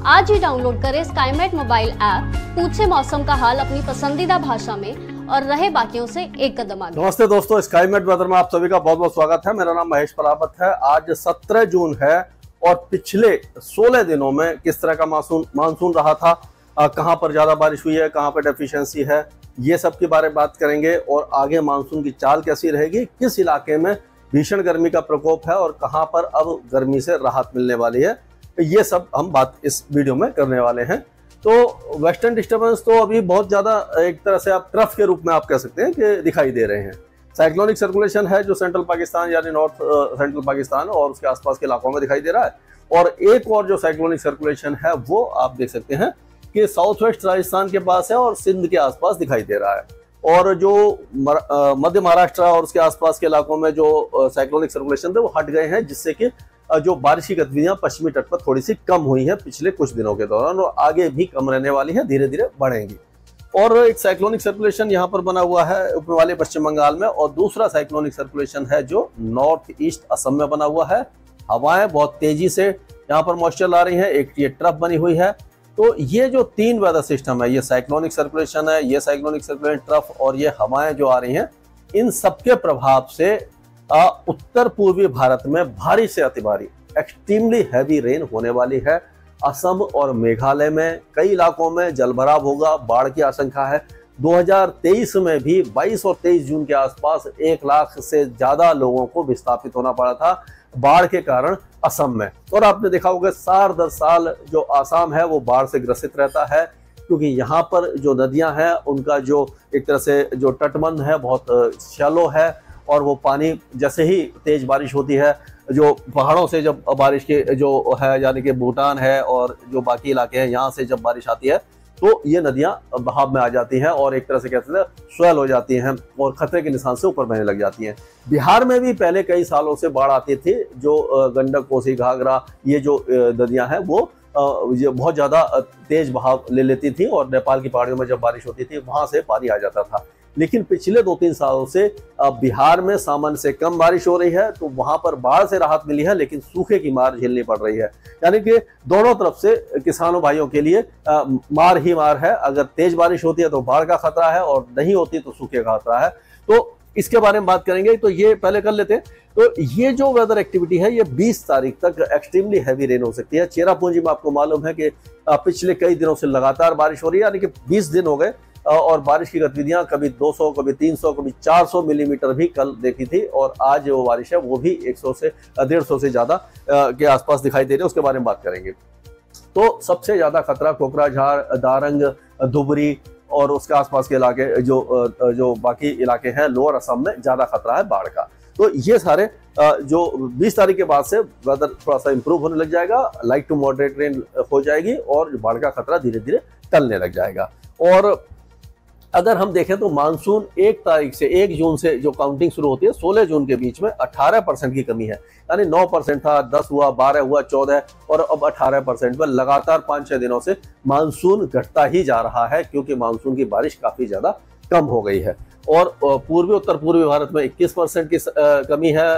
आज ही डाउनलोड करें Skymet mobile app, पूछे मौसम का हाल अपनी पसंदीदा भाषा में और रहे बाकियों से एक कदम आगे। नमस्ते दोस्तों, स्काईमेट वेदर में आप सभी का बहुत बहुत स्वागत है। मेरा नाम महेश परावत है। आज 17 जून है और पिछले 16 दिनों में किस तरह का मानसून रहा था, कहां पर ज्यादा बारिश हुई है, कहां पर डेफिशिएंसी है, ये सब के बारे में बात करेंगे। और आगे मानसून की चाल कैसी रहेगी, किस इलाके में भीषण गर्मी का प्रकोप है और कहां पर अब गर्मी से राहत मिलने वाली है, ये सब हम बात इस वीडियो में करने वाले हैं। तो वेस्टर्न डिस्टर्बेंस तो अभी बहुत ज्यादा एक तरह से आप ट्रफ के रूप में आप कह सकते हैं कि दिखाई दे रहे हैं। साइक्लोनिक सर्कुलेशन है जो सेंट्रल पाकिस्तान यानी नॉर्थ सेंट्रल पाकिस्तान और उसके आसपास के इलाकों में दिखाई दे रहा है। और एक और जो साइक्लोनिक सर्कुलेशन है वो आप देख सकते हैं कि साउथ वेस्ट राजस्थान के पास है और सिंध के आसपास दिखाई दे रहा है। और जो मध्य महाराष्ट्र और उसके आसपास के इलाकों में जो साइक्लोनिक सर्कुलेशन थे वो हट गए हैं, जिससे कि जो बारिश की गतिविधियां पश्चिमी तट पर थोड़ी सी कम हुई है पिछले कुछ दिनों के दौरान और आगे भी कम रहने वाली है, धीरे धीरे बढ़ेंगी। और एक साइक्लोनिक सर्कुलेशन यहाँ पर बना हुआ है ऊपर वाले पश्चिम बंगाल में, और दूसरा साइक्लोनिक सर्कुलेशन है जो नॉर्थ ईस्ट असम में बना हुआ है। हवाएं बहुत तेजी से यहाँ पर मॉइस्चर ला रही है, एक ये ट्रफ बनी हुई है। तो ये जो तीन वेदर सिस्टम है, ये साइक्लोनिक सर्कुलेशन है, ये साइक्लोनिक सर्कुलेशन ट्रफ और ये हवाएं जो आ रही हैं, इन सबके प्रभाव से उत्तर पूर्वी भारत में भारी से अति भारी एक्सट्रीमली हैवी रेन होने वाली है। असम और मेघालय में कई इलाकों में जलभराव होगा, बाढ़ की आशंका है। 2023 में भी 22 और 23 जून के आसपास 1 लाख से ज्यादा लोगों को विस्थापित होना पड़ा था बाढ़ के कारण असम में। और आपने देखा होगा साल दर साल जो आसाम है वो बाढ़ से ग्रसित रहता है, क्योंकि यहाँ पर जो नदियां हैं उनका जो एक तरह से जो तटबंध है बहुत शैलो है और वो पानी जैसे ही तेज बारिश होती है, जो पहाड़ों से जब बारिश के जो है यानी कि भूटान है और जो बाकी इलाके हैं यहाँ से जब बारिश आती है तो ये नदियां बहाव में आ जाती हैं और एक तरह से कहते हैं स्वेल हो जाती हैं और खतरे के निशान से ऊपर बहने लग जाती हैं। बिहार में भी पहले कई सालों से बाढ़ आती थी, जो गंडक, कोसी, घाघरा ये जो नदियां हैं वो ये बहुत ज्यादा तेज बहाव ले लेती थी और नेपाल की पहाड़ियों में जब बारिश होती थी वहां से पानी आ जाता था। लेकिन पिछले 2-3 सालों से बिहार में सामान्य से कम बारिश हो रही है, तो वहां पर बाढ़ से राहत मिली है, लेकिन सूखे की मार झेलनी पड़ रही है। यानी कि दोनों तरफ से किसानों भाइयों के लिए मार ही मार है। अगर तेज बारिश होती है तो बाढ़ का खतरा है और नहीं होती तो सूखे का खतरा है। तो इसके बारे में बात करेंगे, तो ये पहले कर लेते हैं। तो ये जो वेदर एक्टिविटी है ये 20 तारीख तक एक्सट्रीमली हैवी रेन हो सकती है। चेरापूंजी में आपको मालूम है कि पिछले कई दिनों से लगातार बारिश हो रही है, यानी कि 20 दिन हो गए और बारिश की गतिविधियां कभी 200, कभी 300, कभी 400 मिलीमीटर भी कल देखी थी। और आज जो बारिश है वो भी 100 से 150 से ज्यादा के आसपास दिखाई दे रही है, उसके बारे में बात करेंगे। तो सबसे ज्यादा खतरा कोकराझार, दारंग, धुबरी और उसके आसपास के इलाके जो बाकी इलाके हैं लोअर असम में ज्यादा खतरा है बाढ़ का। तो ये सारे जो 20 तारीख के बाद से वेदर थोड़ा सा इंप्रूव होने लग जाएगा, लाइट टू मॉडरेट रेन हो जाएगी और बाढ़ का खतरा धीरे धीरे टलने लग जाएगा। और अगर हम देखें तो मानसून 1 तारीख से 1 जून से जो काउंटिंग शुरू होती है 16 जून के बीच में 18% की कमी है। यानी 9% था, 10 हुआ, 12 हुआ, 14 और अब 18% पर लगातार 5-6 दिनों से मानसून घटता ही जा रहा है, क्योंकि मानसून की बारिश काफी ज्यादा कम हो गई है। और पूर्वी उत्तर पूर्वी भारत में 21% की कमी है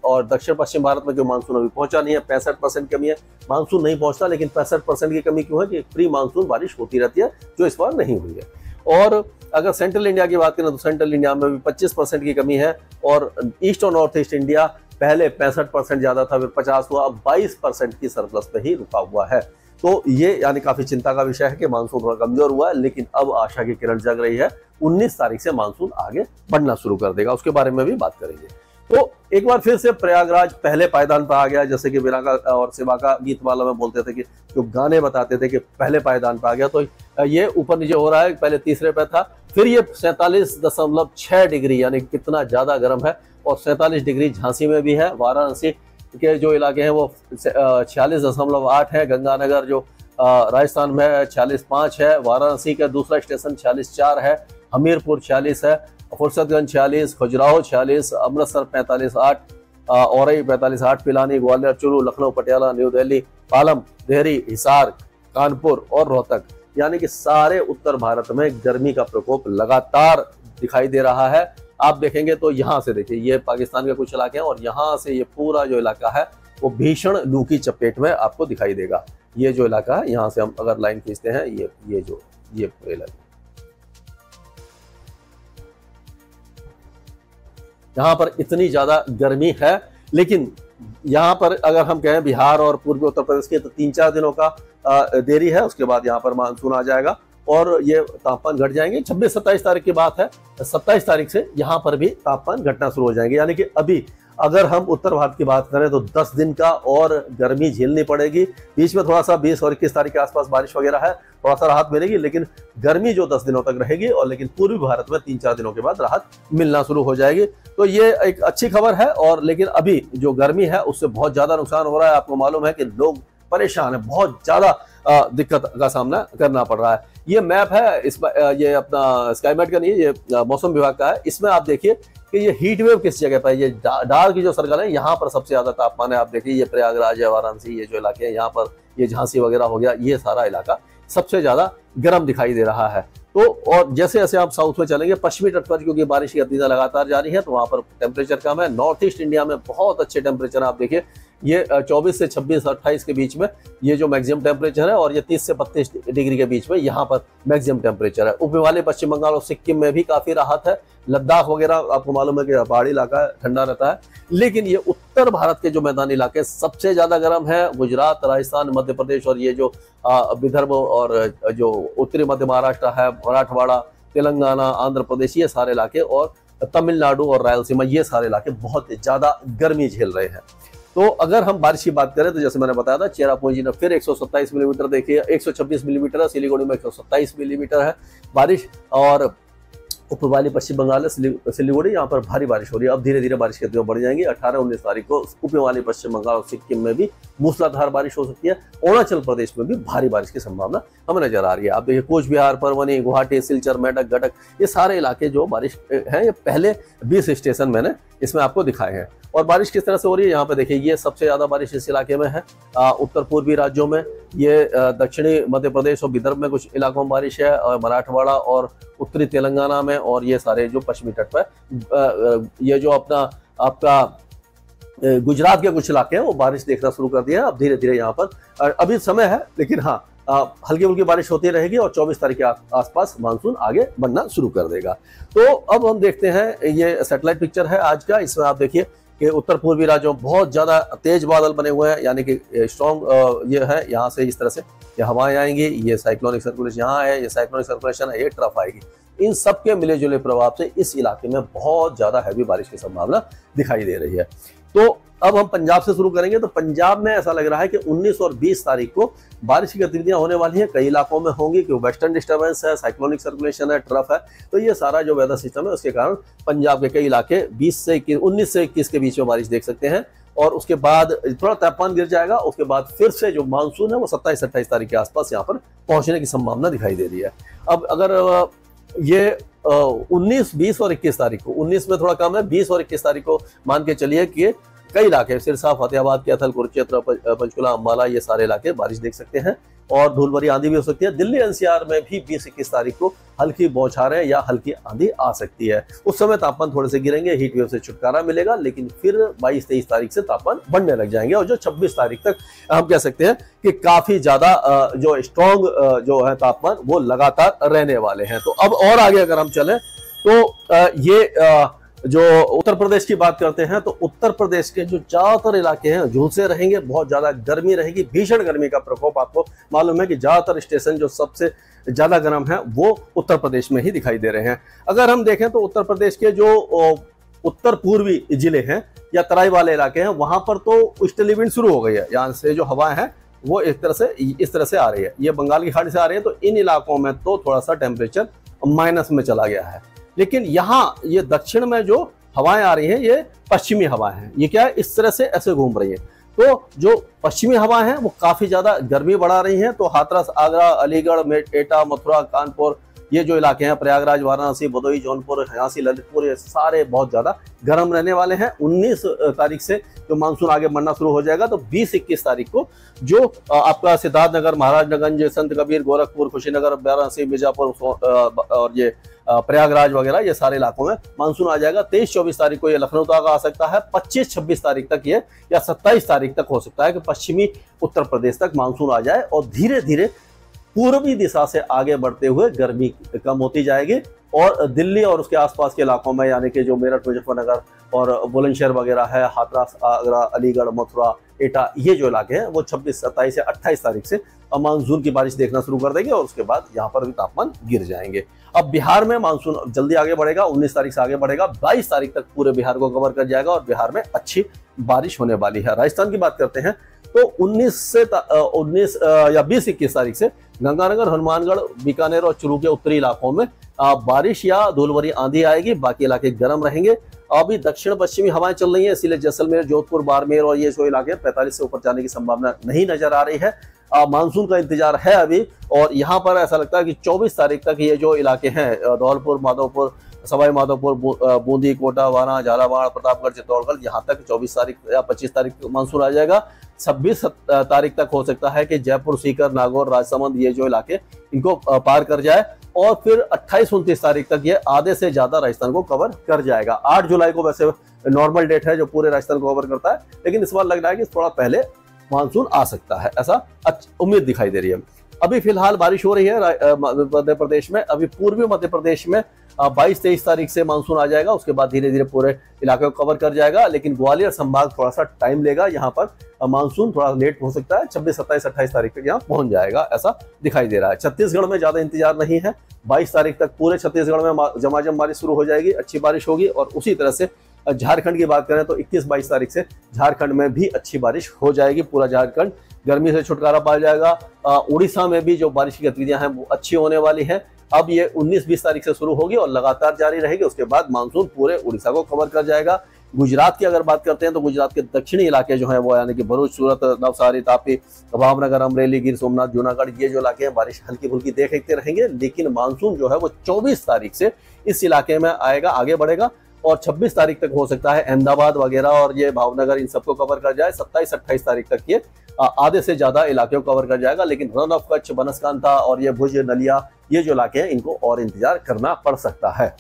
और दक्षिण पश्चिम भारत में जो मानसून अभी पहुंचा नहीं है 65% कमी है। मानसून नहीं पहुंचता, लेकिन 65% की कमी क्यों है कि प्री मानसून बारिश होती रहती है, जो इस बार नहीं हुई है। और अगर सेंट्रल इंडिया की बात करें तो सेंट्रल इंडिया में भी 25% की कमी है और ईस्ट और नॉर्थ ईस्ट इंडिया पहले 65% ज्यादा था, फिर 50 हुआ, अब 22% की सरप्लस पे ही रुका हुआ है। तो ये यानी काफी चिंता का विषय है कि मानसून थोड़ा कमजोर हुआ है, लेकिन अब आशा की किरण जग रही है। 19 तारीख से मानसून आगे बढ़ना शुरू कर देगा, उसके बारे में भी बात करेंगे। तो एक बार फिर से प्रयागराज पहले पायदान पर आ गया, जैसे कि बिनाका और सिवा का गीत वाला में बोलते थे कि जो गाने बताते थे कि पहले पायदान पर आ गया, तो ये ऊपर नीचे हो रहा है। पहले तीसरे पे था, फिर ये 47.6 डिग्री यानी कितना ज्यादा गर्म है। और 47 डिग्री झांसी में भी है। वाराणसी के जो इलाके हैं वो 46.8 है। गंगानगर जो राजस्थान में 46.5 है। वाराणसी का दूसरा स्टेशन 46.4 है। हमीरपुर 46 है। फुर्सतगंज 46, खजुराहो 46, अमृतसर 45.8, औरई 45.8, पिलानी, ग्वालियर, चुरू, लखनऊ, पटियाला, न्यू दिल्ली, पालम, देहरी, हिसार, कानपुर और रोहतक, यानी कि सारे उत्तर भारत में गर्मी का प्रकोप लगातार दिखाई दे रहा है। आप देखेंगे तो यहाँ से देखिए, ये पाकिस्तान के कुछ इलाके हैं और यहाँ से ये पूरा जो इलाका है वो भीषण लू की चपेट में आपको दिखाई देगा। ये जो इलाका है, यहाँ से हम अगर लाइन खींचते हैं, ये पूरे इलाके, यहाँ पर इतनी ज्यादा गर्मी है। लेकिन यहाँ पर अगर हम कहें बिहार और पूर्वी उत्तर प्रदेश के, तो 3-4 दिनों का देरी है, उसके बाद यहाँ पर मानसून आ जाएगा और ये तापमान घट जाएंगे। 26-27 तारीख की बात है, 27 तारीख से यहाँ पर भी तापमान घटना शुरू हो जाएंगे। यानी कि अभी अगर हम उत्तर भारत की बात करें तो 10 दिन का और गर्मी झेलनी पड़ेगी। बीच में थोड़ा सा 20 और 21 तारीख के आसपास बारिश वगैरह है, थोड़ा सा राहत मिलेगी, लेकिन गर्मी जो 10 दिनों तक रहेगी। और लेकिन पूर्वी भारत में 3-4 दिनों के बाद राहत मिलना शुरू हो जाएगी। तो ये एक अच्छी खबर है। और लेकिन अभी जो गर्मी है उससे बहुत ज्यादा नुकसान हो रहा है। आपको मालूम है कि लोग परेशान है, बहुत ज्यादा दिक्कत का सामना करना पड़ रहा है। ये मैप है, ये अपना स्काईमेट का नहीं, ये मौसम विभाग का है। इसमें आप देखिए कि ये हीट वेव किस जगह पर है। ये डार्क जो सर्कल है, यहाँ पर सबसे ज्यादा तापमान है। आप देखिए ये प्रयागराज है, वाराणसी, ये जो इलाके हैं, यहाँ पर ये झांसी वगैरह हो गया, ये सारा इलाका सबसे ज्यादा गर्म दिखाई दे रहा है। तो और जैसे जैसे आप साउथ में चलेंगे, पश्चिमी तट पर क्योंकि बारिश की गतिविधियां लगातार जारी है, तो वहां पर टेम्परेचर कम है। नॉर्थ ईस्ट इंडिया में बहुत अच्छे टेम्परेचर आप देखिए, ये 24 से 26-28 के बीच में ये जो मैक्सिमम टेम्परेचर है, और ये 30 से 32 डिग्री के बीच में यहाँ पर मैक्सिमम टेम्परेचर है। उप हिमालय पश्चिम बंगाल और सिक्किम में भी काफी राहत है। लद्दाख वगैरह आपको मालूम है कि पहाड़ी इलाका है, ठंडा रहता है। लेकिन ये उत्तर भारत के जो मैदानी इलाके सबसे ज्यादा गर्म है। गुजरात, राजस्थान, मध्य प्रदेश और ये जो विदर्भ और जो उत्तरी मध्य महाराष्ट्र है, मराठवाड़ा, तेलंगाना, आंध्र प्रदेश, ये सारे इलाके, और तमिलनाडु और रायलसीमा, ये सारे इलाके बहुत ज्यादा गर्मी झेल रहे हैं। तो अगर हम बारिश की बात करें तो जैसे मैंने बताया था, चेरापूंजी में फिर 127 मिलीमीटर देखिए, 126 मिलीमीटर है। सिलीगुड़ी में 127 मिलीमीटर है बारिश। और उप हिमालय पश्चिम बंगाल है सिलीगुड़ी, यहाँ पर भारी बारिश हो रही है। अब धीरे धीरे बारिश की गतिविधियां बढ़ जाएंगी। 18-19 तारीख को उप हिमालय पश्चिम बंगाल और सिक्किम में भी मूसलाधार बारिश हो सकती है। अरुणाचल प्रदेश में भी भारी बारिश की संभावना हमें नजर आ रही है। आप देखिए कूच बिहार, परवनी, गुवाहाटी, सिलचर, मेडक, गडक, ये सारे इलाके जो बारिश है, ये पहले 20 स्टेशन मैंने इसमें आपको दिखाए हैं। और बारिश किस तरह से हो रही है, यहाँ पे देखिए, ये सबसे ज्यादा बारिश इस इलाके में है। उत्तर पूर्वी राज्यों में, ये दक्षिणी मध्य प्रदेश और विदर्भ में कुछ इलाकों में बारिश है, और मराठवाड़ा और उत्तरी तेलंगाना में, और ये सारे जो पश्चिमी तट पर, ये जो आपका गुजरात के कुछ इलाके हैं, वो बारिश देखना शुरू कर दिया है। अब धीरे धीरे यहाँ पर अभी समय है, लेकिन हाँ हल्की फुल्की बारिश होती रहेगी और 24 तारीख के आसपास मानसून आगे बढ़ना शुरू कर देगा। तो अब हम देखते हैं, ये सैटेलाइट पिक्चर है आज का। इसमें आप देखिए कि उत्तर पूर्वी राज्यों में बहुत ज्यादा तेज बादल बने हुए हैं, यानी कि स्ट्रॉन्ग ये है। यहाँ से इस तरह से ये हवाएं आएंगी, ये साइक्लोनिक सर्कुलेशन यहाँ है, ये साइक्लोनिक सर्कुलेशन है, ये ट्रफ आएगी। इन सब के मिले जुले प्रभाव से इस इलाके में बहुत ज्यादा हैवी बारिश की संभावना दिखाई दे रही है। तो अब हम पंजाब से शुरू करेंगे। तो पंजाब में ऐसा लग रहा है कि 19 और 20 तारीख को बारिश की गतिविधियां होने वाली हैं। कई इलाकों में होंगी, क्योंकि वेस्टर्न डिस्टर्बेंस है, साइक्लोनिक सर्कुलेशन है, ट्रफ है। तो ये सारा जो वेदर सिस्टम है, उसके कारण पंजाब के कई इलाके 19 से 21 के बीच में बारिश देख सकते हैं। और उसके बाद थोड़ा तापमान गिर जाएगा। उसके बाद फिर से जो मानसून है वो 27-28 तारीख के आसपास यहाँ पर पहुंचने की संभावना दिखाई दे रही है। अब अगर ये 19, 20 और 21 तारीख को, 19 में थोड़ा कम है, 20 और 21 तारीख को मान के चलिए कि कई इलाके, सिरसा, फतेहाबाद, कैथल, कुरुक्षेत्र, पंचकुला, अम्बाला, ये सारे इलाके बारिश देख सकते हैं। और धूल भरी आंधी भी हो सकती है। दिल्ली एनसीआर में भी 20-21 तारीख को हल्की बौछारें या हल्की आंधी आ सकती है। उस समय तापमान थोड़े से गिरेंगे, हीट वेव से छुटकारा मिलेगा। लेकिन फिर 22-23 तारीख से तापमान बढ़ने लग जाएंगे, और जो 26 तारीख तक हम कह सकते हैं कि काफी ज्यादा जो स्ट्रॉन्ग जो है तापमान, वो लगातार रहने वाले हैं। तो अब और आगे अगर हम चलें तो ये जो उत्तर प्रदेश की बात करते हैं, तो उत्तर प्रदेश के जो ज्यादातर इलाके हैं झुलसे रहेंगे, बहुत ज्यादा गर्मी रहेगी, भीषण गर्मी का प्रकोप। आपको मालूम है कि ज्यादातर स्टेशन जो सबसे ज्यादा गर्म है वो उत्तर प्रदेश में ही दिखाई दे रहे हैं। अगर हम देखें तो उत्तर प्रदेश के जो उत्तर पूर्वी जिले हैं या तराई वाले इलाके हैं, वहां पर तो ईस्टर्ली विंड शुरू हो गई है। यहाँ से जो हवाएं हैं वो इस तरह से आ रही है, ये बंगाल की खाड़ी से आ रही है। तो इन इलाकों में तो थोड़ा सा टेम्परेचर माइनस में चला गया है। लेकिन यहाँ ये दक्षिण में जो हवाएं आ रही हैं, ये पश्चिमी हवाएं हैं। ये क्या है, इस तरह से ऐसे घूम रही है। तो जो पश्चिमी हवाएं हैं वो काफी ज्यादा गर्मी बढ़ा रही हैं। तो हाथरस, आगरा, अलीगढ़, एटा, मथुरा, कानपुर, ये जो इलाके हैं प्रयागराज, वाराणसी, भदोही, जौनपुर, हयासी, ललितपुर, ये सारे बहुत ज्यादा गर्म रहने वाले हैं। 19 तारीख से जो मानसून आगे बढ़ना शुरू हो जाएगा, तो 20-21 तारीख को जो आपका सिद्धार्थनगर, महाराजगंज, संत कबीर, गोरखपुर, कुशीनगर, वाराणसी, मिर्जापुर और ये प्रयागराज वगैरह, ये सारे इलाकों में मानसून आ जाएगा। 23-24 तारीख को ये लखनऊ तक आ सकता है। 25-26 तारीख तक ये, या 27 तारीख तक हो सकता है कि पश्चिमी उत्तर प्रदेश तक मानसून आ जाए और धीरे धीरे पूर्वी दिशा से आगे बढ़ते हुए गर्मी कम होती जाएगी और दिल्ली और उसके आसपास के इलाकों में, यानी कि जो मेरठ, मुजफ्फरनगर और बुलंदशहर वगैरह है, हाथरस, आगरा, अलीगढ़, मथुरा, एटा, ये जो इलाके हैं वो 26, 27 या 28 तारीख से मानसून की बारिश देखना शुरू कर देंगे और उसके बाद यहाँ पर भी तापमान गिर जाएंगे। अब बिहार में मानसून जल्दी आगे बढ़ेगा, 19 तारीख से आगे बढ़ेगा, 22 तारीख तक पूरे बिहार को कवर कर जाएगा और बिहार में अच्छी बारिश होने वाली है। राजस्थान की बात करते हैं तो 19 या 20-21 तारीख से गंगानगर, हनुमानगढ़, बीकानेर और चूरू के उत्तरी इलाकों में बारिश या धूलभरी आंधी आएगी, बाकी इलाके गर्म रहेंगे। अभी दक्षिण पश्चिमी हवाएं चल रही हैं, इसीलिए जैसलमेर, जोधपुर, बाड़मेर और ये जो इलाके 45 से ऊपर जाने की संभावना नहीं नजर आ रही है। मानसून का इंतजार है अभी, और यहाँ पर ऐसा लगता है कि 24 तारीख तक ये जो इलाके हैं, धौलपुर, माधोपुर, सवाई माधोपुर, बूंदी, कोटा, वाना, झालावाड़, प्रतापगढ़, चित्तौड़गढ़, यहाँ तक 24 तारीख या 25 तारीख मानसून आ जाएगा। 26 तारीख तक हो सकता है कि जयपुर, सीकर, नागौर, राजसमंद, ये जो इलाके इनको पार कर जाए और फिर 28-29 तारीख तक ये आधे से ज्यादा राजस्थान को कवर कर जाएगा। 8 जुलाई को वैसे नॉर्मल डेट है जो पूरे राजस्थान को कवर करता है, लेकिन इस बार लग रहा है कि थोड़ा पहले मानसून आ सकता है, ऐसा उम्मीद दिखाई दे रही है। अभी फिलहाल बारिश हो रही है मध्य प्रदेश में। अभी पूर्वी मध्य प्रदेश में 22-23 तारीख से मानसून आ जाएगा, उसके बाद धीरे धीरे पूरे इलाके को कवर कर जाएगा, लेकिन ग्वालियर संभाग थोड़ा सा टाइम लेगा, यहाँ पर मानसून थोड़ा लेट हो सकता है। 26, 27, 28 तारीख तक यहाँ पहुंच जाएगा, ऐसा दिखाई दे रहा है। छत्तीसगढ़ में ज्यादा इंतजार नहीं है, 22 तारीख तक पूरे छत्तीसगढ़ में झमाझम बारिश शुरू हो जाएगी, अच्छी बारिश होगी। और उसी तरह से झारखंड की बात करें तो 21-22 तारीख से झारखंड में भी अच्छी बारिश हो जाएगी, पूरा झारखंड गर्मी से छुटकारा पा जाएगा। उड़ीसा में भी जो बारिश की गतिविधियां हैं वो अच्छी होने वाली हैं। अब ये 19-20 तारीख से शुरू होगी और लगातार जारी रहेगी, उसके बाद मानसून पूरे उड़ीसा को कवर कर जाएगा। गुजरात की अगर बात करते हैं तो गुजरात के दक्षिणी इलाके जो हैं वो, यानी कि भरूच, सूरत, नवसारी, तापी, भावनगर, अमरेली, गिर सोमनाथ, जूनागढ़, ये जो इलाके हैं बारिश हल्की फुल्की देखते रहेंगे, लेकिन मानसून जो है वो 24 तारीख से इस इलाके में आएगा, आगे बढ़ेगा और 26 तारीख तक हो सकता है अहमदाबाद वगैरह और ये भावनगर इन सबको कवर कर जाए। 27-28 तारीख तक ये आधे से ज्यादा इलाके को कवर कर जाएगा, लेकिन रन ऑफ कच्छ, बनसकांता और ये भुज, नलिया, ये जो इलाके हैं इनको और इंतजार करना पड़ सकता है।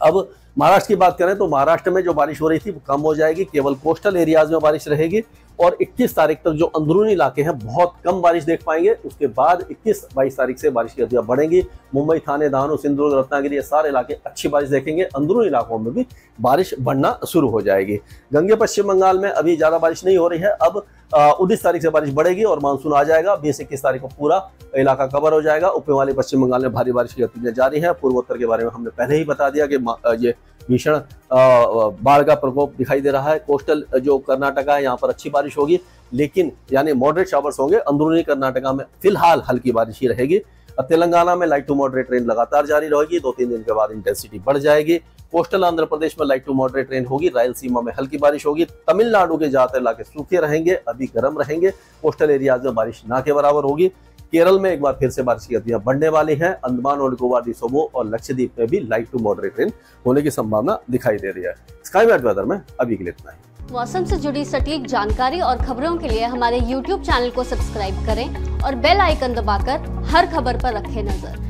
अब महाराष्ट्र की बात करें तो महाराष्ट्र में जो बारिश हो रही थी वो कम हो जाएगी, केवल कोस्टल एरियाज में बारिश रहेगी और 21 तारीख तक जो अंदरूनी इलाके हैं बहुत कम बारिश देख पाएंगे। उसके बाद 21-22 तारीख से बारिश की गतियां बढ़ेंगी। मुंबई, थाने, दानो, सिंधुदुर्ग, रत्नागिरी, ये सारे इलाके अच्छी बारिश देखेंगे। अंदरूनी इलाकों में भी बारिश बढ़ना शुरू हो जाएगी। गंगे पश्चिम बंगाल में अभी ज्यादा बारिश नहीं हो रही है, अब 19 तारीख से बारिश बढ़ेगी और मानसून आ जाएगा। 20-21 तारीख को पूरा इलाका कवर हो जाएगा। ऊपर वाले पश्चिम बंगाल में भारी बारिश की गतिविधियां जारी है। पूर्वोत्तर के बारे में हमने पहले ही बता दिया कि ये भीषण बाढ़ का प्रकोप दिखाई दे रहा है। कोस्टल जो कर्नाटका है यहाँ पर अच्छी बारिश होगी, लेकिन यानी मॉडरेट शावर्स होंगे। अंदरूनी कर्नाटका में फिलहाल हल्की बारिश ही रहेगी। तेलंगाना में लाइट टू मॉडरेट रेन लगातार जारी रहेगी, 2-3 दिन के बाद इंटेंसिटी बढ़ जाएगी। कोस्टल आंध्र प्रदेश में लाइट टू मॉडरेट रेन होगी, रायलसीमा में हल्की बारिश होगी। तमिलनाडु के ज्यादातर इलाके सूखे रहेंगे, अभी गर्म रहेंगे। कोस्टल एरियाज में बारिश ना के बराबर होगी। केरल में एक बार फिर से बारिश की गतिविधियां बढ़ने वाली हैं। अंडमान और निकोबार द्वीपों और लक्षद्वीप में भी लाइट टू मॉडरेट रेन होने की संभावना दिखाई दे रही है। स्काई मैट वेदर में अभी के लिए इतना ही। मौसम से जुड़ी सटीक जानकारी और खबरों के लिए हमारे YouTube चैनल को सब्सक्राइब करें और बेल आइकन दबाकर हर खबर पर रखें नजर।